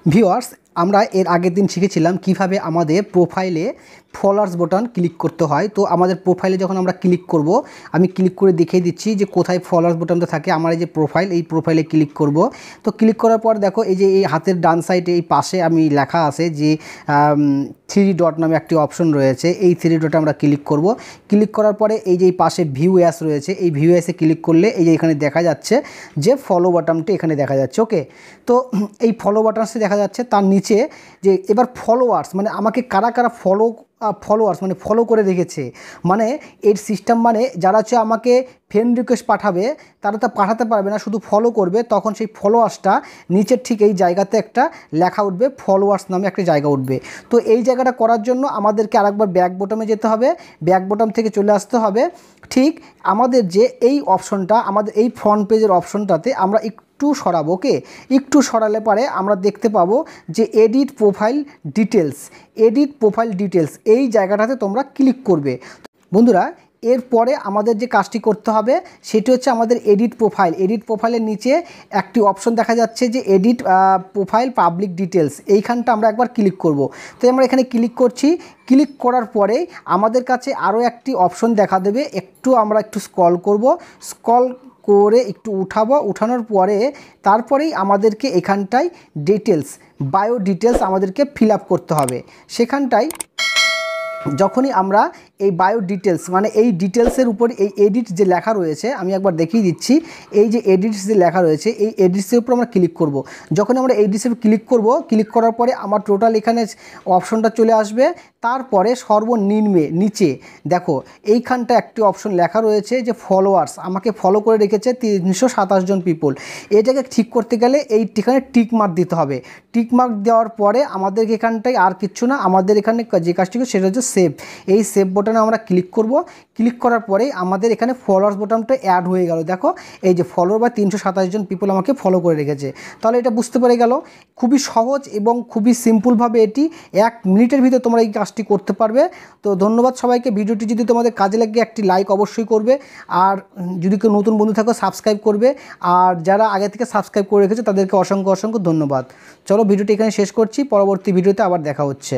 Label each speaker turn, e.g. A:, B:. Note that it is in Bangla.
A: ভিউয়ার্স, আমরা এর আগের দিন শিখেছিলাম কিভাবে আমাদের প্রোফাইলে ফলোয়ার্স বাটন ক্লিক করতে হয়। তো আমাদের প্রোফাইলে যখন আমরা ক্লিক করব, আমি ক্লিক করে দেখিয়ে দিচ্ছি যে কোথায় ফলোয়ার্স বাটনটা থাকে। আমার এই যে প্রোফাইল, এই প্রোফাইলে ক্লিক করব। তো ক্লিক করার পর দেখো এই যে এই হাতের ডান সাইডে এই পাশে আমি লেখা আছে যে 3 ডট নামে একটি অপশন রয়েছে। এই 3 ডটে আমরা ক্লিক করব। ক্লিক করার পরে এই যে এই পাশে ভিউ অ্যাস রয়েছে, এই ভিউ অ্যাসে ক্লিক করলে এই যে এখানে দেখা যাচ্ছে যে ফলো বাটনটি এখানে দেখা যাচ্ছে। ওকে, তো এই ফলো বাটনটি দেখা যাচ্ছে। তার নিচে যে এবার ফলোয়ার্স মানে আমাকে কারা কারা ফলোয়ার্স মানে ফলো করে রেখেছে, মানে এর সিস্টেম মানে যারা হচ্ছে আমাকে ফ্রেন্ড রিকোয়েস্ট পাঠাবে তারা তো পাঠাতে পারবে না, শুধু ফলো করবে। তখন সেই ফলোয়ার্সটা নিচের ঠিক এই জায়গাতে একটা লেখা উঠবে, ফলোয়ার্স নামে একটা জায়গা উঠবে। তো এই জায়গাটা করার জন্য আমাদেরকে আরেকবার ব্যাক বটমে যেতে হবে। ব্যাক বটম থেকে চলে আসতে হবে। ঠিক আমাদের যে এই অপশনটা, আমাদের এই ফ্রন্ট পেজের অপশনটাতে আমরা একটু সরাবো। ওকে, একটু সরালে পরে আমরা দেখতে পাবো যে এডিট প্রোফাইল ডিটেলস এই জায়গাটাতে তোমরা ক্লিক করবে। বন্ধুরা, এরপরে আমাদের যে কাজটি করতে হবে সেটি হচ্ছে আমাদের এডিট প্রোফাইলের নিচে একটি অপশন দেখা যাচ্ছে যে এডিট প্রোফাইল পাবলিক ডিটেলস। এইখানটা আমরা একবার ক্লিক করব। তো আমরা এখানে ক্লিক করছি। ক্লিক করার পরে আমাদের কাছে আরও একটি অপশন দেখা দেবে। আমরা একটু স্ক্রল করব, স্ক্রল করে একটু উঠানোর পরে তারপরেই আমাদেরকে এখানটায় বায়ো ডিটেলস আমাদেরকে ফিল আপ করতে হবে। সেখানটায় যখনই আমরা এই বায়ো ডিটেলস মানে এই ডিটেলসের উপর এই এডিট যে লেখা রয়েছে, আমি একবার দেখিয়ে দিচ্ছি। এই যে এডিটস যে লেখা রয়েছে, এই এডিটসের উপর আমরা ক্লিক করব। যখন আমরা এডিটসের ক্লিক করব, ক্লিক করার পরে আমার টোটাল এখানে অপশনটা চলে আসবে। তারপরে সর্বনিম্নে নিচে দেখো এইখানটা একটি অপশন লেখা রয়েছে যে ফলোয়ার্স, আমাকে ফলো করে রেখেছে 327 জন পিপল। এটাকে ঠিক করতে গেলে এই ঠিকানে টিক মার্ক দিতে হবে। টিক মার্ক দেওয়ার পরে আমাদের এখানটায় আর কিচ্ছু না, আমাদের এখানে যে কাজটি সেটা হচ্ছে সেভ। এই সেভ বাটনে আমরা ক্লিক করব। ক্লিক করার পরে আমাদের এখানে ফলোয়ার্স বাটনটা অ্যাড হয়ে গেল। দেখো এই যে ফলোয়ার বা 327 জন পিপল আমাকে ফলো করে রেখেছে। তাহলে এটা বুঝতে পেরে গেল, খুবই সহজ এবং খুবই সিম্পলভাবে এটি 1 মিনিটের ভিতরে তোমরা এই কাজটি করতে পারবে। তো ধন্যবাদ সবাইকে। ভিডিওটি যদি তোমাদের কাজে লাগে একটি লাইক অবশ্যই করবে, আর যদি কেউ নতুন বন্ধু থাকো সাবস্ক্রাইব করবে, আর যারা আগে থেকে সাবস্ক্রাইব করে রেখেছে তাদেরকে অসংখ্য ধন্যবাদ। চলো ভিডিওটি এখানে শেষ করছি, পরবর্তী ভিডিওতে আবার দেখা হচ্ছে।